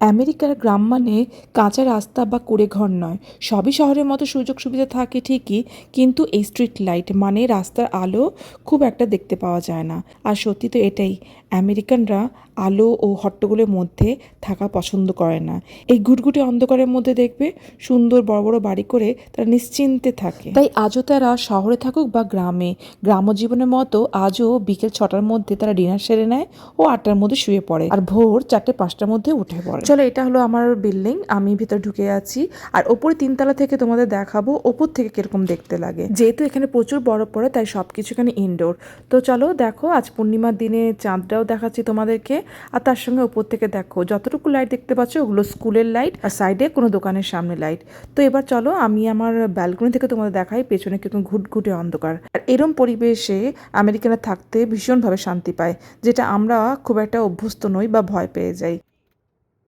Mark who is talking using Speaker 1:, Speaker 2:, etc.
Speaker 1: আমেরিকার গ্রাম মানে কাঁচা রাস্তা বা কুঁড়েঘর নয়, সবই শহরের মতো সুযোগ সুবিধা থাকে ঠিকই, কিন্তু এই স্ট্রিট লাইট মানে রাস্তার আলো খুব একটা দেখতে পাওয়া যায় না। আর সত্যি তো এটাই, আমেরিকানরা আলো ও হট্টগোলের মধ্যে থাকা পছন্দ করে না। এই ঘুটঘুটে অন্ধকারের মধ্যে দেখবে সুন্দর বড় বড় বাড়ি করে তারা নিশ্চিন্তে থাকে। তাই আজও তারা শহরে থাকুক বা গ্রামে, গ্রাম্য জীবনের মতো আজও বিকেল 6টার মধ্যে তারা ডিনার সেরে নেয় ও 8টার মধ্যে শুয়ে পড়ে, আর ভোর 4টে 5টার মধ্যে উঠে পড়ে। চলো, এটা হলো আমার বিল্ডিং, আমি ভিতর ঢুকে আছি। আর ওপরে 3তলা থেকে তোমাদের দেখাবো ওপর থেকে কিরকম দেখতে লাগে। যেহেতু এখানে প্রচুর বরফ পড়ে তাই সবকিছু এখানে ইনডোর। তো চলো দেখো, আজ পূর্ণিমার দিনে চাঁদটাও দেখাচ্ছি তোমাদেরকে। আর তার সঙ্গে ওপর থেকে দেখো যতটুকু লাইট দেখতে পাচ্ছ ওগুলো স্কুলের লাইট, আর সাইডে কোনো দোকানের সামনে লাইট। তো এবার চলো আমি আমার ব্যালকনি থেকে তোমাদের দেখাই পেছনে কিরকম ঘুটঘুটে অন্ধকার। আর এরম পরিবেশে আমেরিকানরা থাকতে ভীষণভাবে শান্তি পায়, যেটা আমরা খুব একটা অভ্যস্ত নই বা ভয় পেয়ে যাই।